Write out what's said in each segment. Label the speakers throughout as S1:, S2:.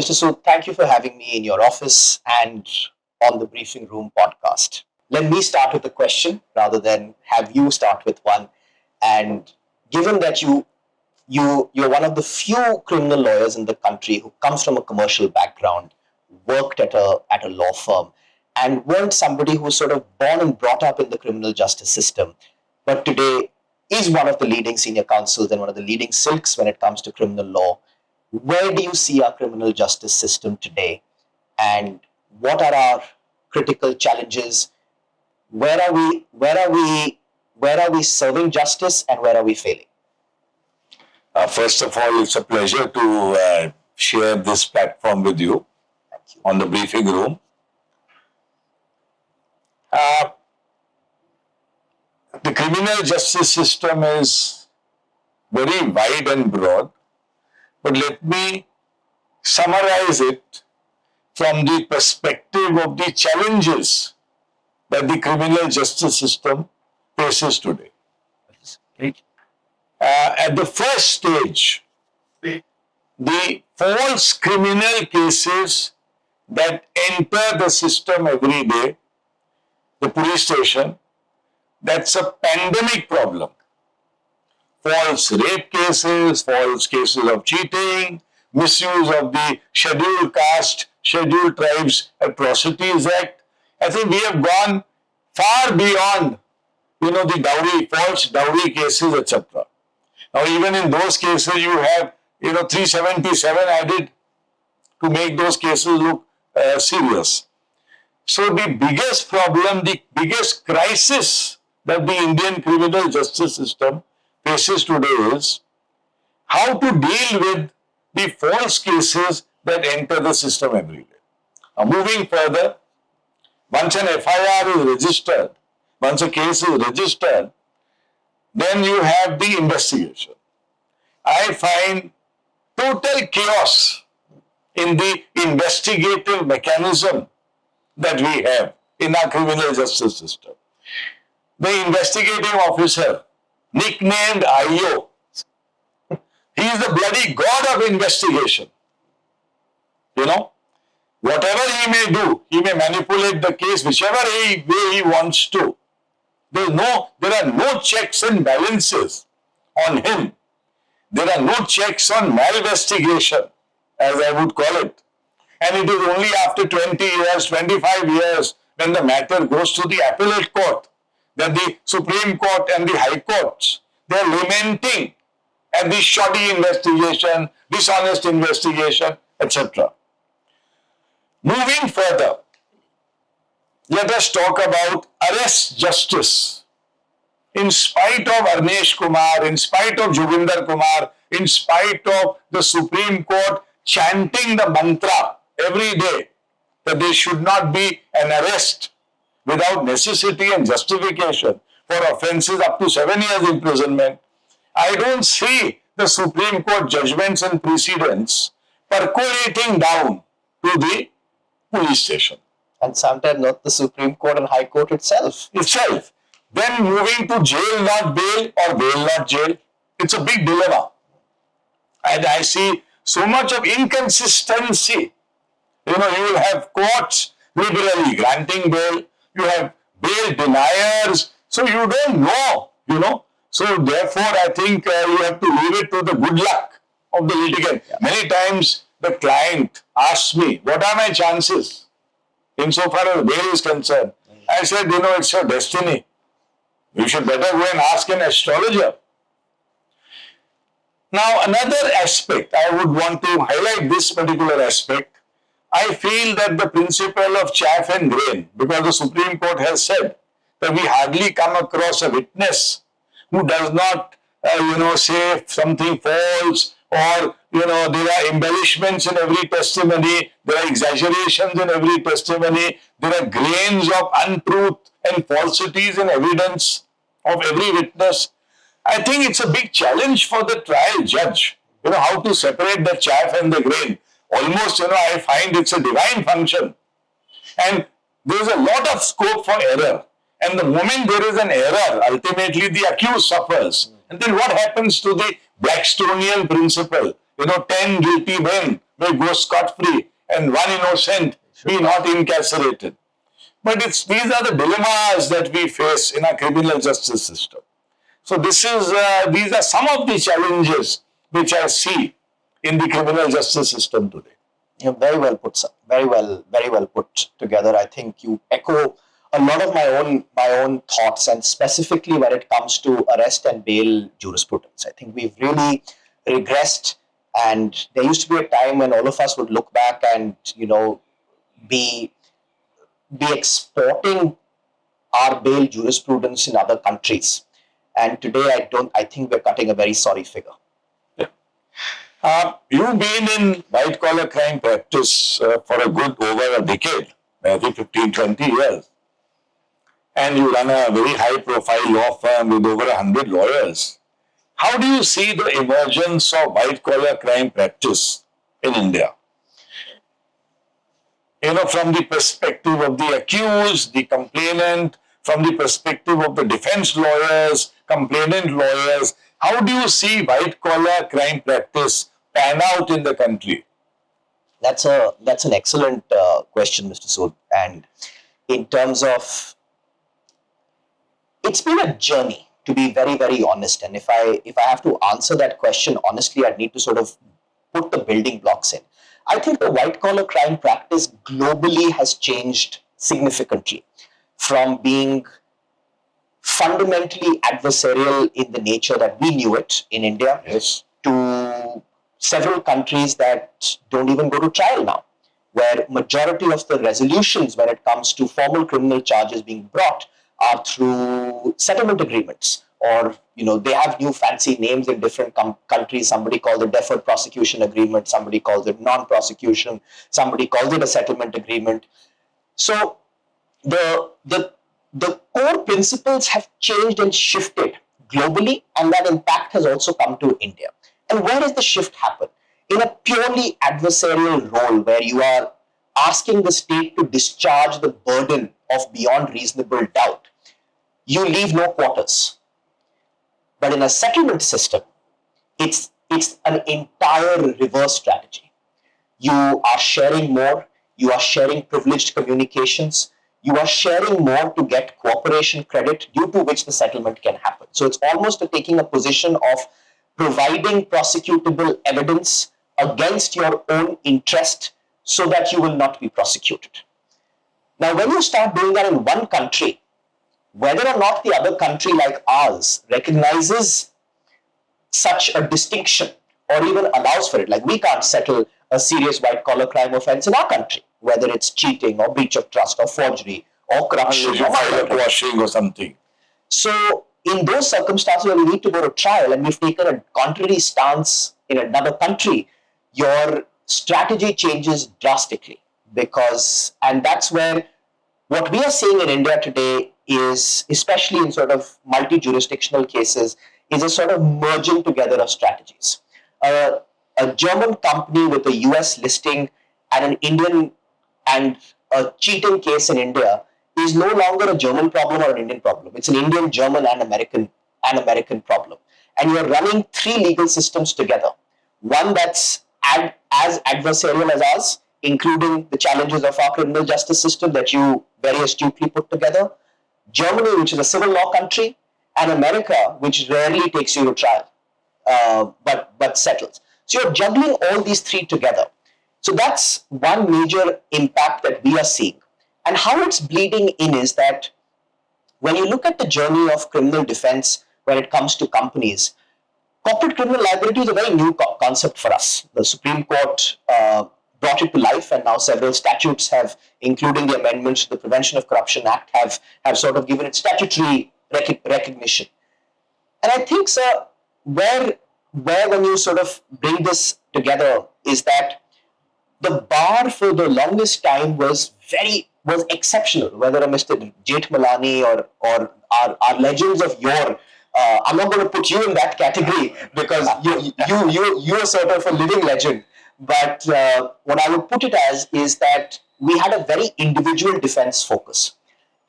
S1: Mr. Sood, thank you for having me in your office and on the Briefing Room podcast. Let me start with a question rather than have you start with one. And given that you're one of the few criminal lawyers in the country who comes from a commercial background, worked at a law firm, and weren't somebody who was sort of born and brought up in the criminal justice system, but today is one of the leading senior counsels and one of the leading silks when it comes to criminal law. Where do you see our criminal justice system today, and what are our critical challenges? Where are we serving justice, and where are we failing?
S2: First of all, it's a pleasure to share this platform with you on the Briefing Room. The criminal justice system is very wide and broad, but let me summarize it from the perspective of the challenges that the criminal justice system faces today. At the first stage, the false criminal cases that enter the system every day, the police station, that's a pandemic problem. False rape cases, false cases of cheating, misuse of the scheduled caste, scheduled tribes atrocities act. I think we have gone far beyond, the dowry, false dowry cases, etc. Now, even in those cases, you have, 377 added to make those cases look serious. So, the biggest problem, the biggest crisis that the Indian criminal justice system faces today is how to deal with the false cases that enter the system every day. Now, moving further, once an FIR is registered, once a case is registered, then you have the investigation. I find total chaos in the investigative mechanism that we have in our criminal justice system. The investigating officer, nicknamed IO, he is the bloody god of investigation. Whatever he may do, he may manipulate the case whichever way he wants to. There are no checks and balances on him. There are no checks on malinvestigation, as I would call it. And it is only after 20 years, 25 years, when the matter goes to the appellate court, that the Supreme Court and the High Courts, they are lamenting at the shoddy investigation, dishonest investigation, etc. Moving further, let us talk about arrest justice. In spite of Arnesh Kumar, in spite of Joginder Kumar, in spite of the Supreme Court chanting the mantra every day that there should not be an arrest without necessity and justification for offences up to 7 years imprisonment, I don't see the Supreme Court judgments and precedents percolating down to the police station.
S1: And sometimes not the Supreme Court and High Court itself.
S2: Then moving to jail not bail or bail not jail, it's a big dilemma. And I see so much of inconsistency. You will have courts liberally granting bail, you have bail deniers, so you don't know, So therefore, I think you have to leave it to the good luck of the litigant. Yeah. Many times the client asks me, what are my chances insofar as bail is concerned? I said, it's your destiny. You should better go and ask an astrologer. Now, another aspect, I would want to highlight this particular aspect. I feel that the principle of chaff and grain, because the Supreme Court has said that we hardly come across a witness who does not, say something false, or, there are embellishments in every testimony, there are exaggerations in every testimony, there are grains of untruth and falsities in evidence of every witness. I think it's a big challenge for the trial judge, how to separate the chaff and the grain. Almost, I find it's a divine function. And there's a lot of scope for error. And the moment there is an error, ultimately the accused suffers. And then what happens to the Blackstonian principle? 10 guilty men may go scot-free and one innocent be not incarcerated. But these are the dilemmas that we face in our criminal justice system. So these are some of the challenges which I see in the criminal justice system today.
S1: Yeah, very well put, sir. Very well put together. I think you echo a lot of my own thoughts, and specifically when it comes to arrest and bail jurisprudence. I think we've really regressed, and there used to be a time when all of us would look back and be exporting our bail jurisprudence in other countries. And today, I think we're cutting a very sorry figure.
S2: You've been in white collar crime practice for a good over a decade, maybe 15, 20 years. And you run a very high profile law firm with over 100 lawyers. How do you see the emergence of white collar crime practice in India? From the perspective of the accused, the complainant, from the perspective of the defense lawyers, complainant lawyers, how do you see white collar crime practice pan out in the country?
S1: That's an excellent question, Mr. Sood. And in terms of, it's been a journey, to be very, very honest. And if I have to answer that question honestly, I'd need to sort of put the building blocks in. I think the white collar crime practice globally has changed significantly from being fundamentally adversarial in the nature that we knew it in India,
S2: yes,
S1: to several countries that don't even go to trial now, where majority of the resolutions when it comes to formal criminal charges being brought are through settlement agreements, or they have new fancy names in different countries. Somebody calls it deferred prosecution agreement, somebody calls it non-prosecution, somebody calls it a settlement agreement. So the core principles have changed and shifted globally, and that impact has also come to India. And where does the shift happen? In a purely adversarial role where you are asking the state to discharge the burden of beyond reasonable doubt, you leave no quarters. But in a settlement system, it's an entire reverse strategy. You are sharing more, you are sharing privileged communications, you are sharing more to get cooperation credit, due to which the settlement can happen. So it's almost taking a position of providing prosecutable evidence against your own interest so that you will not be prosecuted. Now, when you start doing that in one country, whether or not the other country like ours recognizes such a distinction or even allows for it, like we can't settle a serious white collar crime offense in our country, whether it's cheating or breach of trust or forgery or corruption or
S2: washing or something.
S1: So in those circumstances where we need to go to trial and we've taken a contrary stance in another country, your strategy changes drastically, and that's where what we are seeing in India today is, especially in sort of multi-jurisdictional cases, is a sort of merging together of strategies. A German company with a US listing and an Indian and a cheating case in India is no longer a German problem or an Indian problem. It's an Indian, German, and American problem. And you're running three legal systems together. One that's as adversarial as ours, including the challenges of our criminal justice system that you very astutely put together. Germany, which is a civil law country, and America, which rarely takes you to trial, but settles. So you're juggling all these three together. So that's one major impact that we are seeing. And how it's bleeding in is that when you look at the journey of criminal defense when it comes to companies, corporate criminal liability is a very new concept for us. The Supreme Court brought it to life, and now several statutes have, including the amendments to the Prevention of Corruption Act, have sort of given it statutory recognition. And I think, sir, where when you sort of bring this together is that the bar for the longest time was exceptional, whether a Mr. Jethmalani or our legends of yore. I'm not going to put you in that category because you're sort of a living legend. But what I would put it as is that we had a very individual defense focus.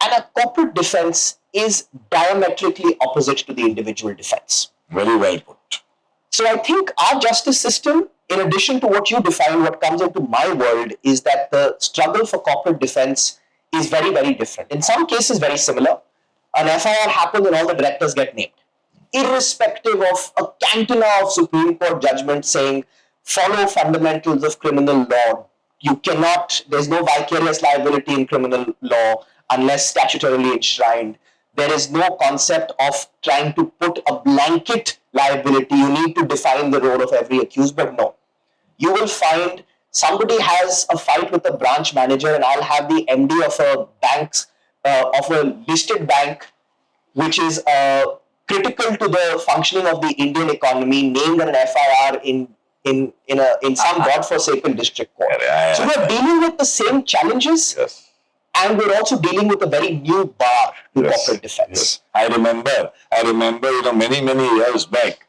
S1: And a corporate defense is diametrically opposite to the individual defense.
S2: Very well put.
S1: So I think our justice system in addition to what you define, what comes into my world is that the struggle for corporate defense is very, very different. In some cases, very similar. An FIR happens and all the directors get named, irrespective of a cantina of Supreme Court judgment saying follow fundamentals of criminal law. You cannot, there's no vicarious liability in criminal law unless statutorily enshrined. There is no concept of trying to put a blanket liability. You need to define the role of every accused, but no. You will find somebody has a fight with a branch manager, and I'll have the MD of a of a listed bank, which is critical to the functioning of the Indian economy, named an FIR in some godforsaken district court. So we're dealing with the same challenges,
S2: Yes.
S1: and we're also dealing with a very new bar to corporate defense.
S2: Yes. I remember, many, many years back,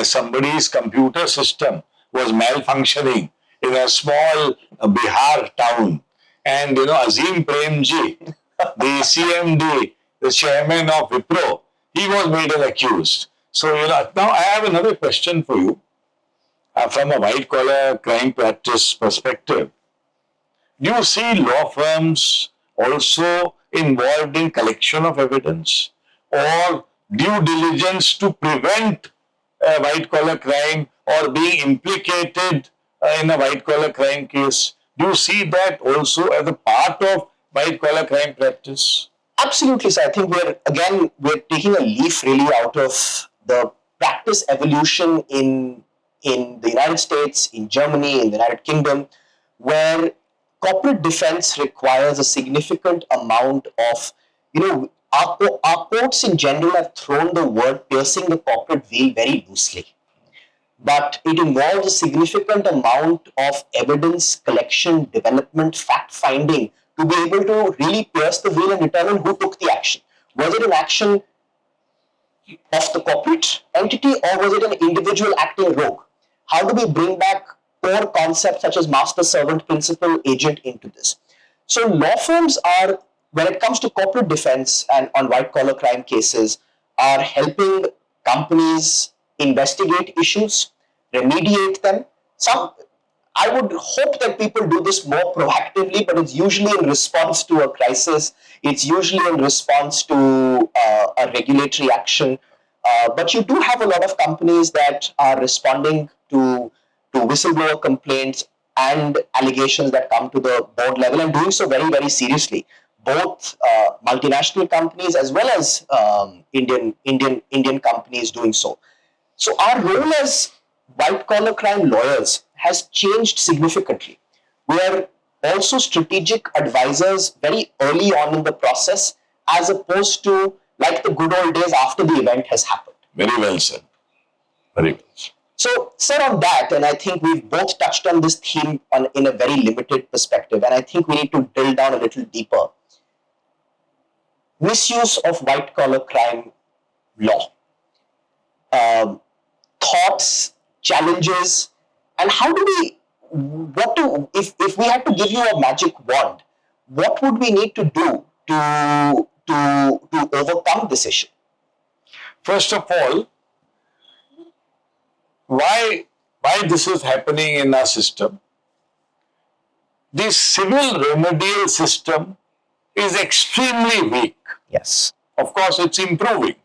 S2: somebody's computer system was malfunctioning in a small Bihar town. And, Azim Premji, the CMD, the chairman of Wipro, he was made an accused. So, now I have another question for you. From a white-collar crime practice perspective, do you see law firms also involved in collection of evidence or due diligence to prevent white-collar crime or being implicated in a white-collar crime case? Do you see that also as a part of white-collar crime practice?
S1: Absolutely, sir. I think we're taking a leaf really out of the practice evolution in the United States, in Germany, in the United Kingdom, where corporate defense requires a significant amount of, our courts in general have thrown the word piercing the corporate veil very loosely. But it involves a significant amount of evidence collection, development, fact finding to be able to really pierce the veil and determine who took the action. Was it an action of the corporate entity or was it an individual acting rogue? How do we bring back core concepts such as master servant principle, agent into this? So law firms are, when it comes to corporate defense and on white collar crime cases, are helping companies investigate issues, remediate them. I would hope that people do this more proactively, but it's usually in response to a crisis. It's usually in response to a regulatory action. But you do have a lot of companies that are responding to whistleblower complaints and allegations that come to the board level and doing so very, very seriously. Both multinational companies as well as Indian companies doing so. So our role as white collar crime lawyers has changed significantly. We are also strategic advisors very early on in the process, as opposed to like the good old days after the event has happened.
S2: Very well said. Very well said.
S1: So, sir, on that, and I think we've both touched on this theme in a very limited perspective, and I think we need to drill down a little deeper. Misuse of white collar crime law. Thoughts, challenges, and how do we, if we had to give you a magic wand, what would we need to do to overcome this issue?
S2: First of all, why this is happening in our system? The civil remedial system is extremely weak.
S1: Yes.
S2: Of course, it's improving.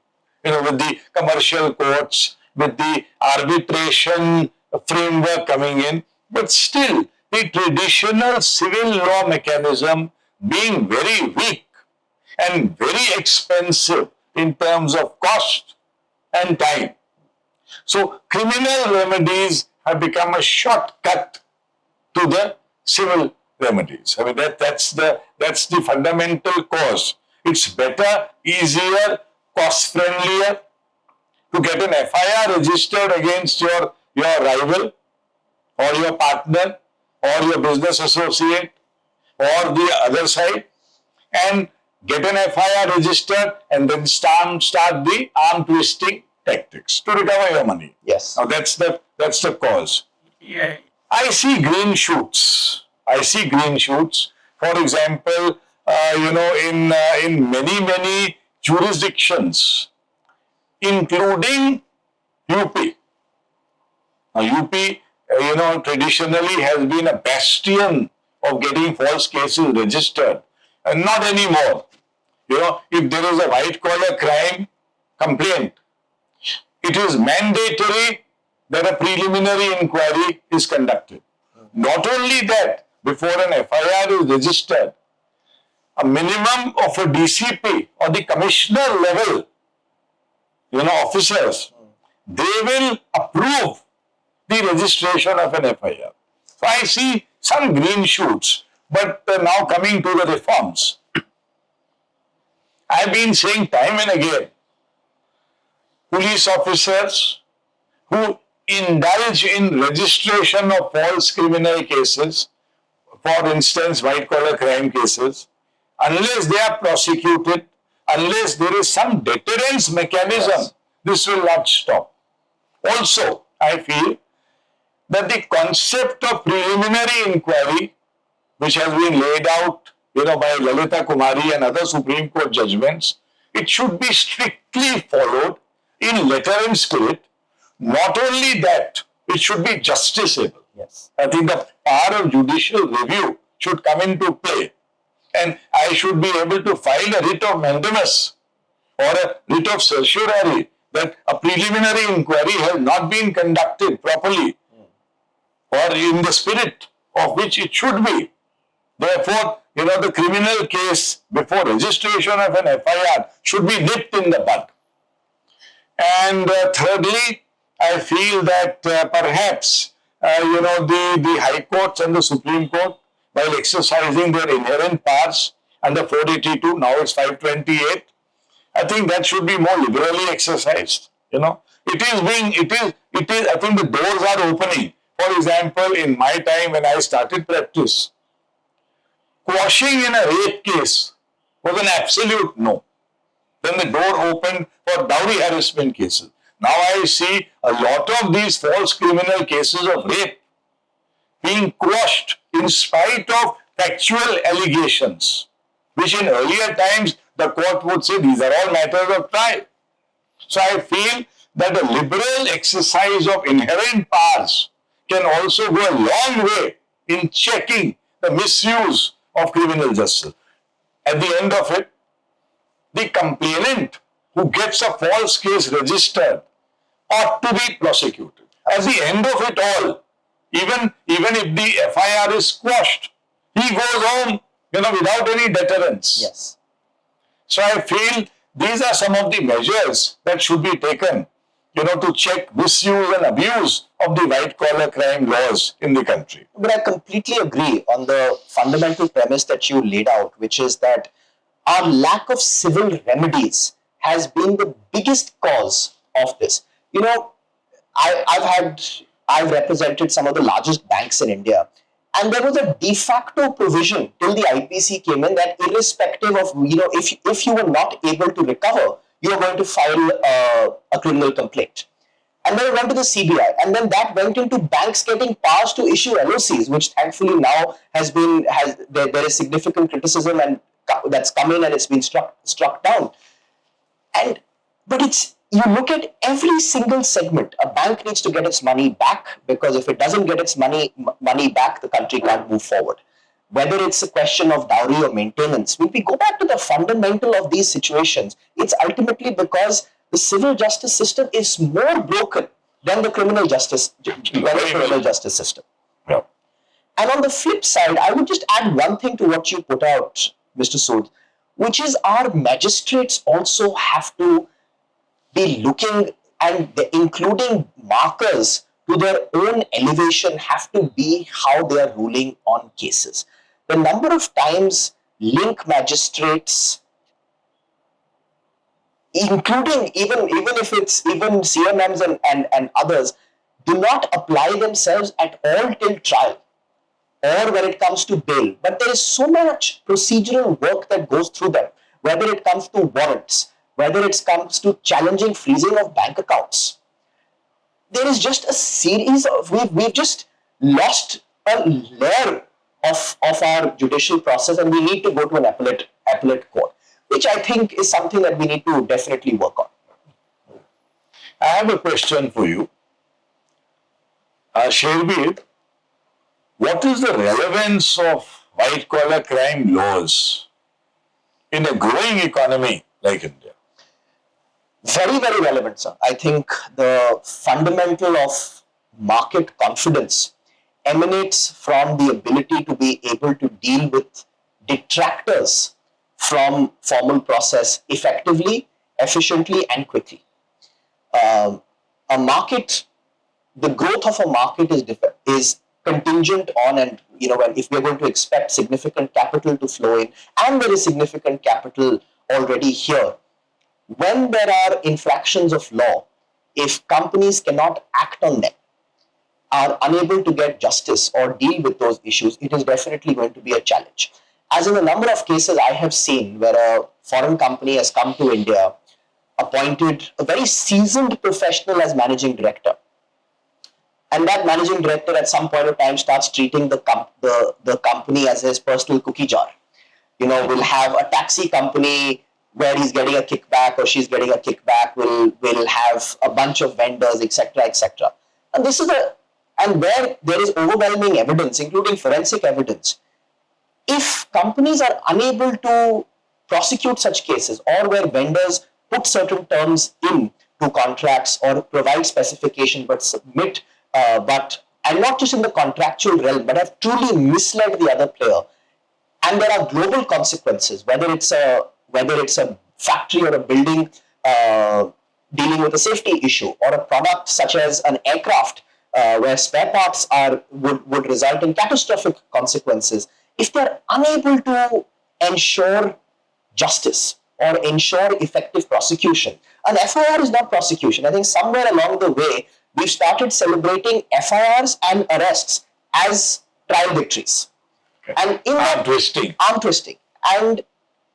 S2: With the commercial courts, with the arbitration framework coming in, but still the traditional civil law mechanism being very weak and very expensive in terms of cost and time. So criminal remedies have become a shortcut to the civil remedies. I mean that's the fundamental cause. It's better, easier, cost friendlier to get an FIR registered against your rival or your partner or your business associate or the other side and get an FIR registered and then start the arm twisting tactics to recover your money.
S1: Yes.
S2: Now that's the cause. Yeah. I see green shoots. For example, in many jurisdictions, including UP. Now, UP traditionally has been a bastion of getting false cases registered. And not anymore. If there is a white-collar crime complaint, it is mandatory that a preliminary inquiry is conducted. Not only that, before an FIR is registered, a minimum of a DCP or the commissioner level, officers, they will approve the registration of an FIR. So I see some green shoots, but now coming to the reforms. I've been saying time and again, police officers who indulge in registration of false criminal cases, for instance, white-collar crime cases, unless they are prosecuted, unless there is some deterrence mechanism, this will not stop. Also, I feel that the concept of preliminary inquiry, which has been laid out, by Lalita Kumari and other Supreme Court judgments, it should be strictly followed in letter and spirit. Not only that, it should be justiciable.
S1: Yes.
S2: I think the power of judicial review should come into play. And I should be able to file a writ of mandamus or a writ of certiorari that a preliminary inquiry has not been conducted properly or in the spirit of which it should be. Therefore, the criminal case before registration of an FIR should be nipped in the bud. And thirdly, I feel that perhaps, the High Courts and the Supreme Court, while exercising their inherent powers under 482, now it's 528, I think that should be more liberally exercised. I think the doors are opening. For example, in my time when I started practice, quashing in a rape case was an absolute no. Then the door opened for dowry harassment cases. Now I see a lot of these false criminal cases of rape being quashed in spite of factual allegations, which in earlier times the court would say these are all matters of trial. So I feel that a liberal exercise of inherent powers can also go a long way in checking the misuse of criminal justice. At the end of it, the complainant who gets a false case registered ought to be prosecuted. At the end of it all, even if the FIR is quashed, he goes home, without any deterrence.
S1: Yes.
S2: So I feel these are some of the measures that should be taken, to check misuse and abuse of the white-collar crime laws in the country.
S1: But I completely agree on the fundamental premise that you laid out, which is that our lack of civil remedies has been the biggest cause of this. I've represented some of the largest banks in India, and there was a de facto provision till the IPC came in that irrespective of, if you were not able to recover, you are going to file a criminal complaint. And then it went to the CBI, and then that went into banks getting powers to issue LOCs, which thankfully now there is significant criticism and that's come in and it's been struck down. But you look at every single segment. A bank needs to get its money back, because if it doesn't get its money back, the country can't move forward. Whether it's a question of dowry or maintenance, when we go back to the fundamental of these situations, it's ultimately because the civil justice system is more broken than the criminal justice system.
S2: Yeah.
S1: And on the flip side, I would just add one thing to what you put out, Mr. Sood, which is our magistrates also have to be looking, and including markers to their own elevation have to be how they are ruling on cases. The number of times link magistrates, including even if it's even CMMs and others, do not apply themselves at all till trial or when it comes to bail. But there is so much procedural work that goes through them, whether it comes to warrants, whether it comes to challenging freezing of bank accounts. There is just a series of, we've just lost a layer of our judicial process, and we need to go to an appellate court, which I think is something that we need to definitely work on.
S2: I have a question for you. Sherbir, what is the relevance of white collar crime laws in a growing economy like India?
S1: Very, very relevant, sir. I think the fundamental of market confidence emanates from the ability to be able to deal with detractors from formal process effectively, efficiently, and quickly. A market, the growth of a market is contingent on, and when if we're going to expect significant capital to flow in, and there is significant capital already here, when there are infractions of law, if companies cannot act on them, are unable to get justice or deal with those issues, it is definitely going to be a challenge. As in a number of cases I have seen where a foreign company has come to India, appointed a very seasoned professional as managing director, and that managing director at some point of time starts treating the company as his personal cookie jar. Will have a taxi company where he's getting a kickback or she's getting a kickback, will have a bunch of vendors, etc., etc. And where there is overwhelming evidence, including forensic evidence, if companies are unable to prosecute such cases, or where vendors put certain terms in to contracts or provide specification but submit, and not just in the contractual realm, but have truly misled the other player, and there are global consequences, whether it's a factory or a building dealing with a safety issue, or a product such as an aircraft where spare parts would result in catastrophic consequences. If they're unable to ensure justice or ensure effective prosecution, an FIR is not prosecution. I think somewhere along the way we've started celebrating FIRs and arrests as trial victories. And in
S2: Arm twisting.
S1: Arm twisting.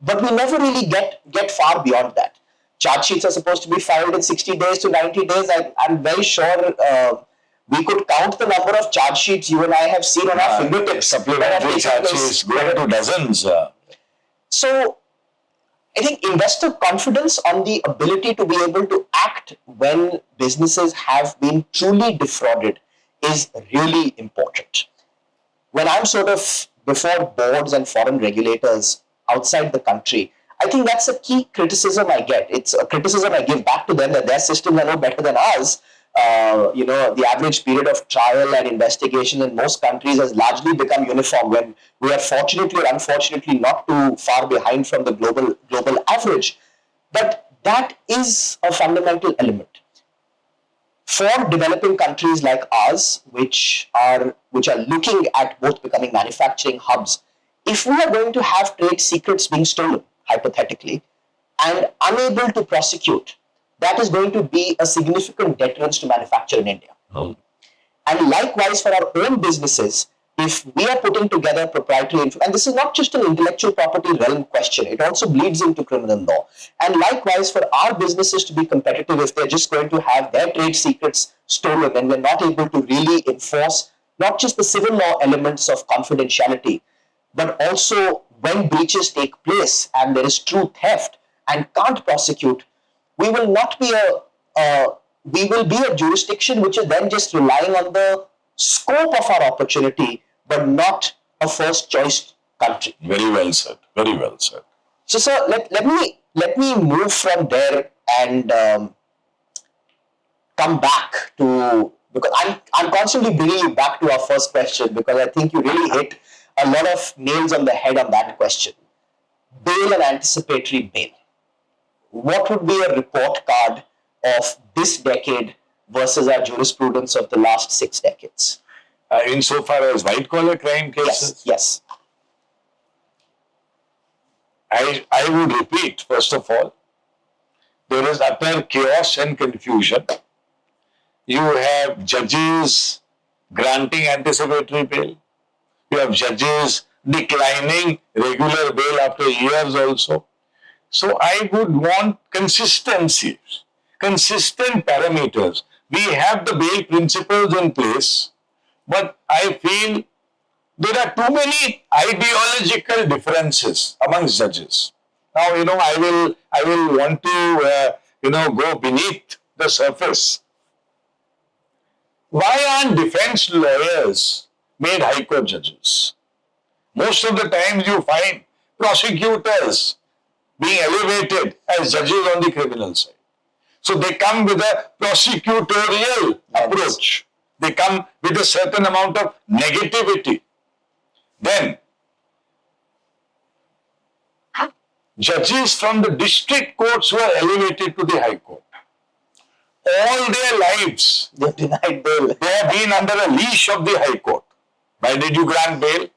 S1: But we never really get far beyond that. Charge sheets are supposed to be filed in 60 days to 90 days. I'm very sure we could count the number of charge sheets you and I have seen on our fingertips.
S2: Supplementary charge sheets going to dozens.
S1: So I think investor confidence on the ability to be able to act when businesses have been truly defrauded is really important. When I'm sort of before boards and foreign regulators outside the country, I think that's a key criticism I get. It's a criticism I give back to them that their systems are no better than ours. The average period of trial and investigation in most countries has largely become uniform, when we are fortunately or unfortunately not too far behind from the global average. But that is a fundamental element. For developing countries like ours, which are looking at both becoming manufacturing hubs, if we are going to have trade secrets being stolen, hypothetically, and unable to prosecute, that is going to be a significant deterrence to manufacture in India.
S2: Oh.
S1: And likewise for our own businesses, if we are putting together proprietary info, and this is not just an intellectual property realm question, it also bleeds into criminal law. And likewise for our businesses to be competitive, if they're just going to have their trade secrets stolen and we're not able to really enforce not just the civil law elements of confidentiality, but also when breaches take place and there is true theft and can't prosecute, we will not be we will be a jurisdiction which is then just relying on the scope of our opportunity, but not a first choice country.
S2: Very well said. Very well said.
S1: So, sir, let me move from there and come back to, because I'm constantly bringing you back to our first question, because I think you really hit a lot of nails on the head on that question. Bail and anticipatory bail. What would be a report card of this decade versus our jurisprudence of the last 6 decades?
S2: Insofar as white collar crime cases?
S1: Yes.
S2: I would repeat, first of all, there is utter chaos and confusion. You have judges granting anticipatory bail. You have judges declining regular bail after years also. So I would want consistency, consistent parameters. We have the bail principles in place, but I feel there are too many ideological differences amongst judges. Now, I will want to, go beneath the surface. Why aren't defense lawyers made High Court judges? Most of the times you find prosecutors being elevated as judges on the criminal side. So they come with a prosecutorial approach. They come with a certain amount of negativity. Then, judges from the district courts were elevated to the High Court. All their lives,
S1: They've denied bail.
S2: they have been under a leash of the High Court. Why did you grant bail?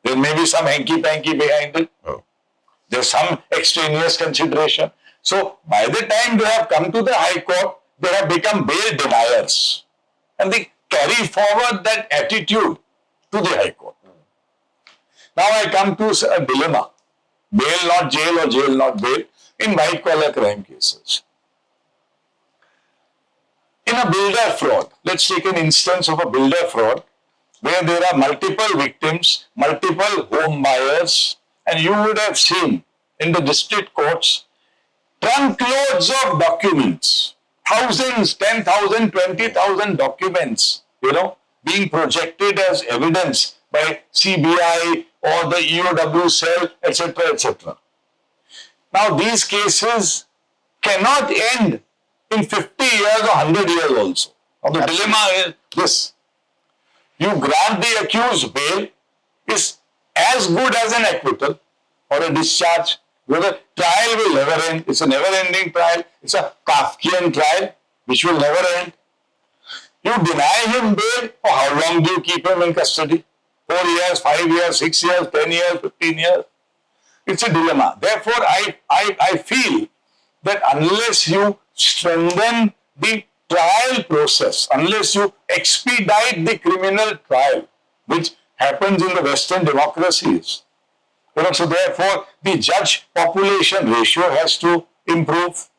S2: There may be some hanky-panky behind it.
S1: Oh.
S2: There's some extraneous consideration. So, by the time they have come to the High Court, they have become bail deniers. And they carry forward that attitude to the High Court. Now I come to a dilemma. Bail not jail or jail not bail in white-collar crime cases. In a builder fraud, let's take an instance of a builder fraud where there are multiple victims, multiple home buyers, and you would have seen in the district courts trunkloads of documents, thousands, 10,000, 20,000 documents, being projected as evidence by CBI or the EOW cell, etc., etc. Now, these cases cannot end in 50 years or 100 years also. Now, the dilemma is this. You grant the accused bail is as good as an acquittal or a discharge. The trial will never end. It's a never-ending trial. It's a Kafkian trial which will never end. You deny him bail, for how long do you keep him in custody? 4 years, 5 years, 6 years, 10 years, 15 years. It's a dilemma. Therefore, I feel that unless you strengthen the trial process, unless you expedite the criminal trial, which happens in the Western democracies, so therefore the judge population ratio has to improve.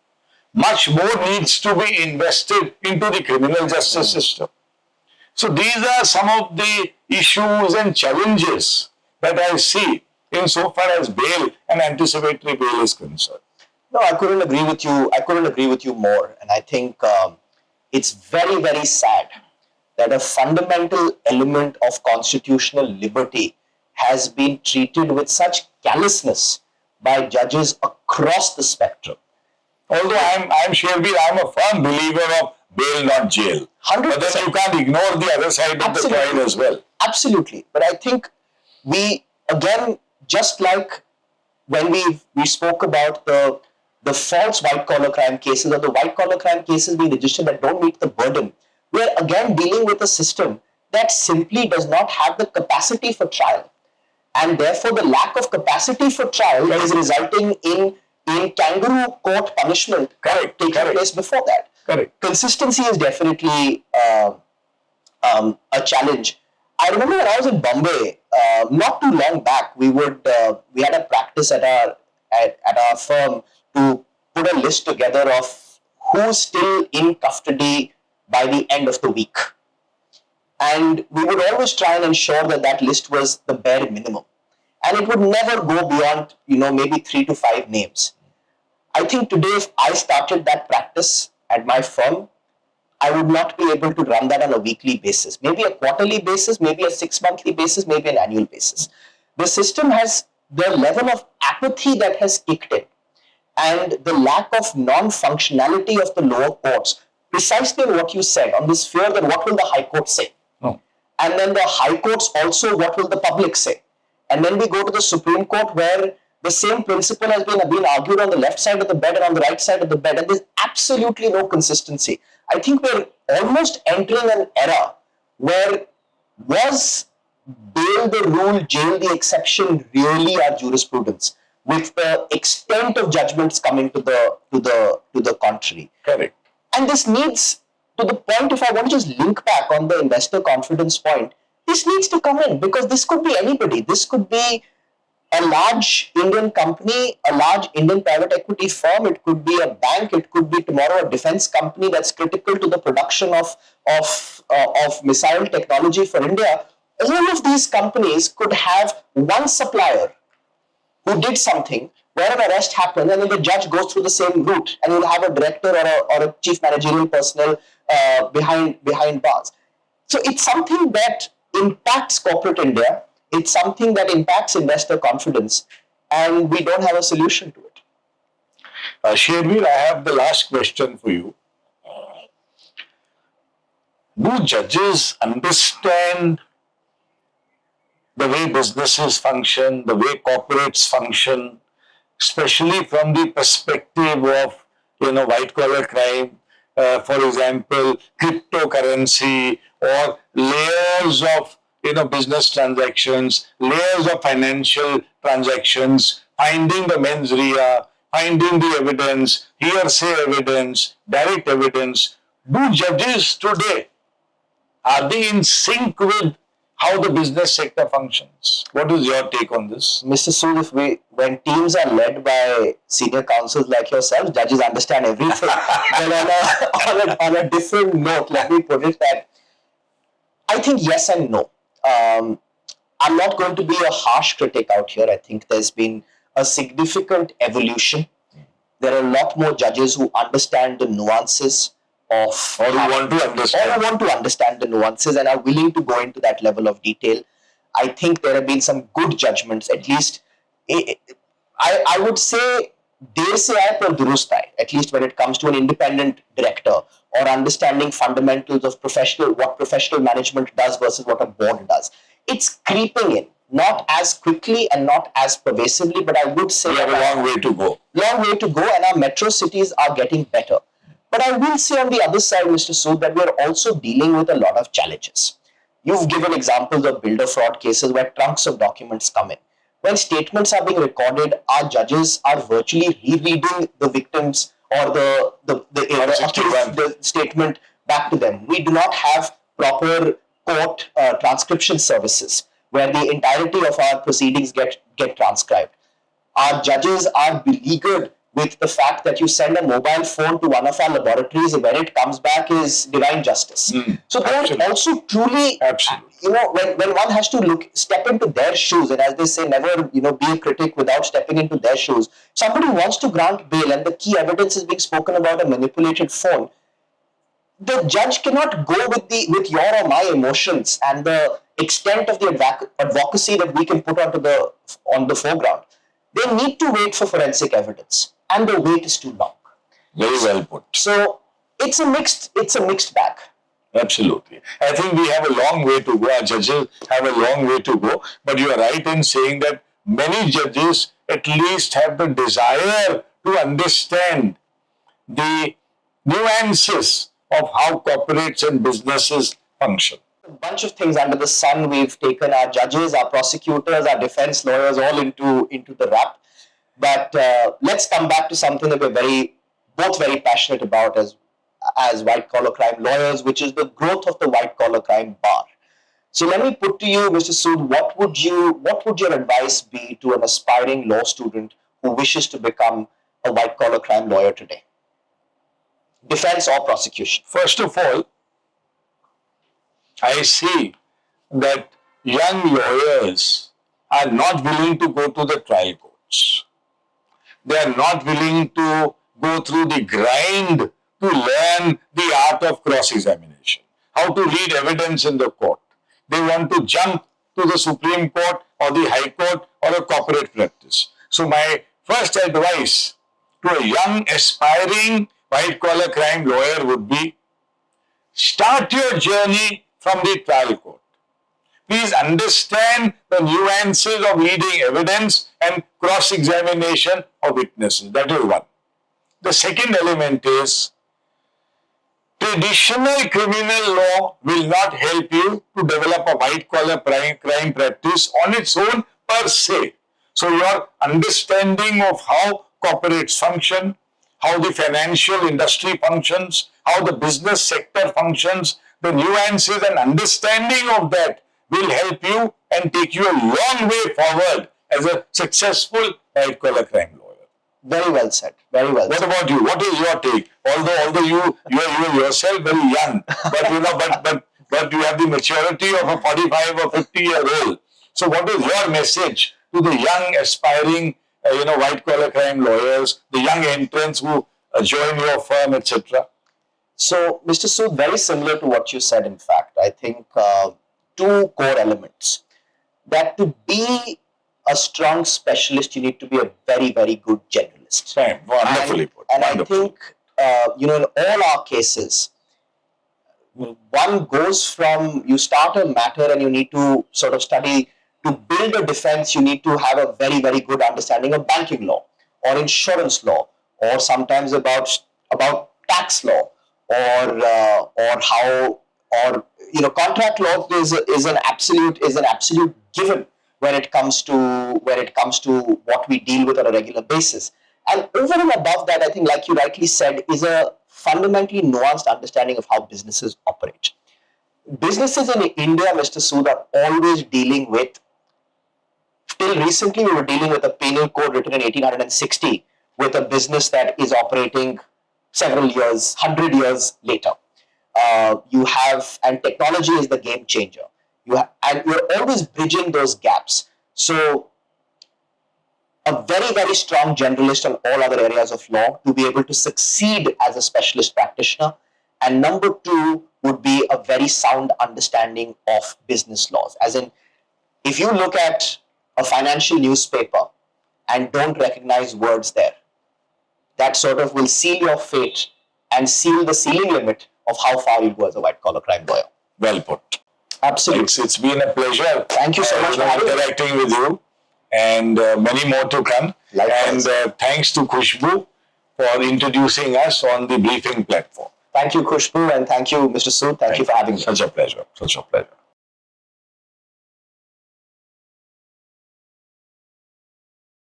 S2: Much more needs to be invested into the criminal justice system. So these are some of the issues and challenges that I see insofar as bail and anticipatory bail is concerned.
S1: No, I couldn't agree with you. I couldn't agree with you more. And I think it's very, very sad that a fundamental element of constitutional liberty has been treated with such callousness by judges across the spectrum.
S2: Although I'm Sherbir, I'm a firm believer of bail not jail.
S1: 100%.
S2: But then you can't ignore the other side of the coin as well.
S1: Absolutely. But I think we, again, just like when we spoke about the false white-collar crime cases or the white-collar crime cases being registered that don't meet the burden, we're again dealing with a system that simply does not have the capacity for trial. And therefore, the lack of capacity for trial is resulting in kangaroo court punishment taking place before that.
S2: Correct.
S1: Consistency is definitely a challenge. I remember when I was in Bombay, not too long back, we had a practice at our firm to put a list together of who's still in custody by the end of the week. And we would always try and ensure that that list was the bare minimum. And it would never go beyond, maybe 3 to 5 names. I think today, if I started that practice at my firm, I would not be able to run that on a weekly basis. Maybe a quarterly basis, maybe a 6-monthly basis, maybe an annual basis. The system has the level of apathy that has kicked in and the lack of non-functionality of the lower courts, precisely what you said, on this fear that what will the High Court say?
S2: Oh.
S1: And then the High Courts also, what will the public say? And then we go to the Supreme Court where the same principle has been argued on the left side of the bed and on the right side of the bed, and there's absolutely no consistency. I think we're almost entering an era where was bail the rule, jail the exception really our jurisprudence, with the extent of judgments coming to the contrary.
S2: Correct.
S1: And this needs, to the point, if I want to just link back on the investor confidence point, this needs to come in because this could be anybody. This could be a large Indian company, a large Indian private equity firm. It could be a bank. It could be tomorrow a defense company that's critical to the production of missile technology for India. All of these companies could have one supplier who did something where an arrest happened, and then the judge goes through the same route, and you'll have a director or a chief managerial personnel behind bars. So it's something that impacts corporate India. It's something that impacts investor confidence, and we don't have a solution to it.
S2: Sherbir, I have the last question for you. Do judges understand the way businesses function, the way corporates function, especially from the perspective of white collar crime, for example, cryptocurrency or layers of business transactions, layers of financial transactions, finding the mens rea, finding the evidence, hearsay evidence, direct evidence. Do judges today, are they in sync with how the business sector functions? What is your take on this?
S1: Mr. Sood, when teams are led by senior counsels like yourself, judges understand everything. But on a different note, let me put it that I think yes and no. I'm not going to be a harsh critic out here. I think there's been a significant evolution. There are a lot more judges who understand the nuances of,
S2: or who want to understand
S1: the nuances and are willing to go into that level of detail. I think there have been some good judgments, at least. I would say देर से आए पर दुरुस्त आए, at least when it comes to an independent director or understanding fundamentals of what professional management does versus what a board does. It's creeping in, not as quickly and not as pervasively, but I would say
S2: we have a long way to go.
S1: Long way to go, and our metro cities are getting better. But I will say on the other side, Mr. Sood, that we are also dealing with a lot of challenges. You've given examples of builder fraud cases where trunks of documents come in. When statements are being recorded, our judges are virtually rereading the victims or the statement back to them. We do not have proper court transcription services where the entirety of our proceedings get transcribed. Our judges are beleaguered with the fact that you send a mobile phone to one of our laboratories and when it comes back is divine justice. So they are also truly, when one has to step into their shoes, and as they say, never, be a critic without stepping into their shoes. Somebody wants to grant bail and the key evidence is being spoken about a manipulated phone. The judge cannot go with your or my emotions and the extent of the advocacy that we can put on the foreground. They need to wait for forensic evidence, and the wait is too long.
S2: Very well put.
S1: So it's a mixed bag.
S2: Absolutely. I think we have a long way to go. Our judges have a long way to go. But you are right in saying that many judges at least have the desire to understand the nuances of how corporates and businesses function.
S1: A bunch of things under the sun. We've taken our judges, our prosecutors, our defense lawyers all into the wrap. But let's come back to something that we're both very passionate about as white collar crime lawyers, which is the growth of the white collar crime bar. So let me put to you, Mr. Sood, what would your advice be to an aspiring law student who wishes to become a white collar crime lawyer today? Defense or prosecution?
S2: First of all, I see that young lawyers are not willing to go to the trial courts. They are not willing to go through the grind to learn the art of cross-examination, how to read evidence in the court. They want to jump to the Supreme Court or the High Court or a corporate practice. So my first advice to a young aspiring white-collar crime lawyer would be, start your journey from the trial court. Please understand the nuances of reading evidence and cross-examination of witnesses. That is one. The second element is, traditional criminal law will not help you to develop a white-collar crime practice on its own per se. So your understanding of how corporates function, how the financial industry functions, how the business sector functions, the nuances and understanding of that will help you and take you a long way forward as a successful white-collar crime lawyer.
S1: Very well said. Very well.
S2: What about you? What is your take? Although you are yourself very young, but you have the maturity of a 45 or 50-year-old. So what is your message to the young aspiring white-collar crime lawyers, the young entrants who join your firm, etc.?
S1: So, Mr. Sood, very similar to what you said, in fact, I think two core elements. That to be a strong specialist, you need to be a very, very good generalist.
S2: Right. Wonderfully put.
S1: And I
S2: Wonderfully.
S1: think, in all our cases, one goes from you start a matter and you need to sort of study to build a defense. You need to have a very, very good understanding of banking law or insurance law, or sometimes about tax law, or how, or contract law is an absolute given when it comes to what we deal with on a regular basis. And over and above that, I think, like you rightly said, is a fundamentally nuanced understanding of how businesses operate. Businesses in India, Mr. Sood, are always dealing with, till recently, we were dealing with a penal code written in 1860 with a business that is operating several years, 100 years later. And technology is the game changer. And you're always bridging those gaps. So, a very, very strong generalist on all other areas of law to be able to succeed as a specialist practitioner. And number two would be a very sound understanding of business laws. As in, if you look at a financial newspaper and don't recognize words there, that sort of will seal your fate and seal the ceiling limit of how far you'll go as a white collar crime lawyer.
S2: Well put.
S1: Absolutely.
S2: It's been a pleasure.
S1: Thank you so much for
S2: interacting with you, and many more to come.
S1: Likewise.
S2: And thanks to Khushbu for introducing us on the briefing platform.
S1: Thank you, Khushbu, and thank you, Mr. Sood. Thank you for having me.
S2: Such a pleasure. Such a pleasure.